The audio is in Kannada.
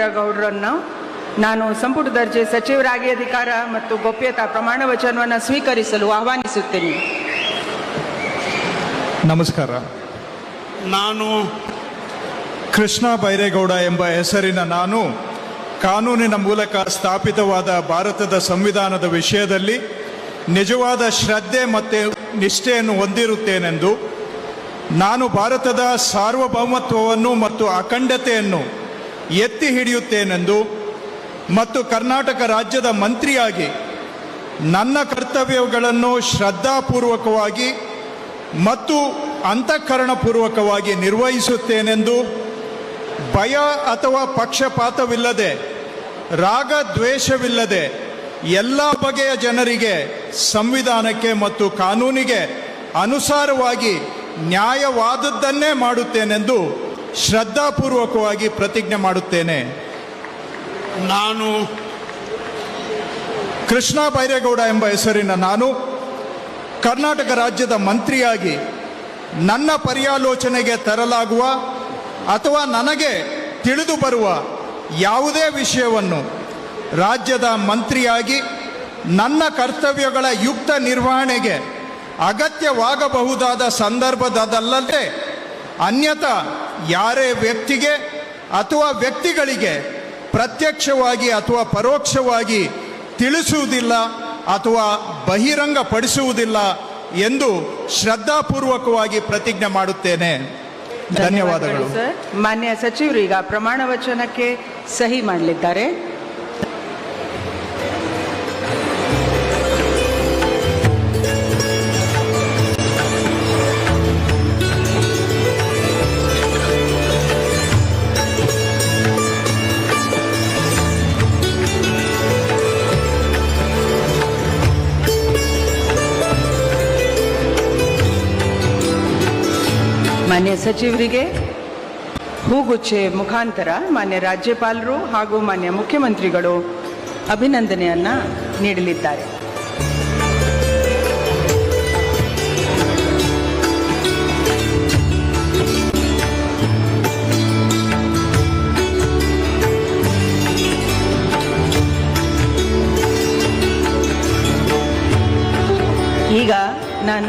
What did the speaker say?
ಗೌಡ್ರನ್ನು ನಾನು ಸಂಪುಟ ದರ್ಜೆ ಸಚಿವರಾಗಿ ಅಧಿಕಾರ ಮತ್ತು ಗೋಪ್ಯತಾ ಪ್ರಮಾಣ ವಚನವನ್ನು ಸ್ವೀಕರಿಸಲು ಆಹ್ವಾನಿಸುತ್ತೇನೆ. ನಮಸ್ಕಾರ. ನಾನು ಕೃಷ್ಣ ಬೈರೇಗೌಡ ಎಂಬ ಹೆಸರಿನ ನಾನು ಕಾನೂನಿನ ಮೂಲಕ ಸ್ಥಾಪಿತವಾದ ಭಾರತದ ಸಂವಿಧಾನದ ವಿಷಯದಲ್ಲಿ ನಿಜವಾದ ಶ್ರದ್ಧೆ ಮತ್ತು ನಿಷ್ಠೆಯನ್ನು ಹೊಂದಿರುತ್ತೇನೆಂದು, ನಾನು ಭಾರತದ ಸಾರ್ವಭೌಮತ್ವವನ್ನು ಮತ್ತು ಅಖಂಡತೆಯನ್ನು ಎತ್ತಿ ಹಿಡಿಯುತ್ತೇನೆಂದು ಮತ್ತು ಕರ್ನಾಟಕ ರಾಜ್ಯದ ಮಂತ್ರಿಯಾಗಿ ನನ್ನ ಕರ್ತವ್ಯಗಳನ್ನು ಶ್ರದ್ಧಾಪೂರ್ವಕವಾಗಿ ಮತ್ತು ಅಂತಃಕರಣಪೂರ್ವಕವಾಗಿ ನಿರ್ವಹಿಸುತ್ತೇನೆಂದು, ಭಯ ಅಥವಾ ಪಕ್ಷಪಾತವಿಲ್ಲದೆ, ರಾಗ ದ್ವೇಷವಿಲ್ಲದೆ ಎಲ್ಲ ಬಗೆಯ ಜನರಿಗೆ ಸಂವಿಧಾನಕ್ಕೆ ಮತ್ತು ಕಾನೂನಿಗೆ ಅನುಸಾರವಾಗಿ ನ್ಯಾಯವಾದದ್ದನ್ನೇ ಮಾಡುತ್ತೇನೆಂದು ಶ್ರದ್ಧಾಪೂರ್ವಕವಾಗಿ ಪ್ರತಿಜ್ಞೆ ಮಾಡುತ್ತೇನೆ. ನಾನು ಕೃಷ್ಣ ಬೈರೇಗೌಡ ಎಂಬ ಹೆಸರಿನ ನಾನು ಕರ್ನಾಟಕ ರಾಜ್ಯದ ಮಂತ್ರಿಯಾಗಿ ನನ್ನ ಪರ್ಯಾಲೋಚನೆಗೆ ತರಲಾಗುವ ಅಥವಾ ನನಗೆ ತಿಳಿದು ಬರುವ ಯಾವುದೇ ವಿಷಯವನ್ನು ರಾಜ್ಯದ ಮಂತ್ರಿಯಾಗಿ ನನ್ನ ಕರ್ತವ್ಯಗಳ ಯುಕ್ತ ನಿರ್ವಹಣೆಗೆ ಅಗತ್ಯವಾಗಬಹುದಾದ ಸಂದರ್ಭದಲ್ಲದೆ ಅನ್ಯಥಾ ಯಾರೇ ವ್ಯಕ್ತಿಗೆ ಅಥವಾ ವ್ಯಕ್ತಿಗಳಿಗೆ ಪ್ರತ್ಯಕ್ಷವಾಗಿ ಅಥವಾ ಪರೋಕ್ಷವಾಗಿ ತಿಳಿಸುವುದಿಲ್ಲ ಅಥವಾ ಬಹಿರಂಗಪಡಿಸುವುದಿಲ್ಲ ಎಂದು ಶ್ರದ್ಧಾಪೂರ್ವಕವಾಗಿ ಪ್ರತಿಜ್ಞೆ ಮಾಡುತ್ತೇನೆ. ಧನ್ಯವಾದಗಳು. ಸರ್, ಮಾನ್ಯ ಸಚಿವರು ಈಗ ಪ್ರಮಾಣ ವಚನಕ್ಕೆ ಸಹಿ ಮಾಡಲಿದ್ದಾರೆ. ಮಾನ್ಯ ಸಚಿವರಿಗೆ ಹೂಗುಚ್ಚೆ ಮುಖಾಂತರ ಮಾನ್ಯ ರಾಜ್ಯಪಾಲರು ಹಾಗೂ ಮಾನ್ಯ ಮುಖ್ಯಮಂತ್ರಿಗಳು ಅಭಿನಂದನೆಯನ್ನ ನೀಡಲಿದ್ದಾರೆ. ಈಗ ನಾನು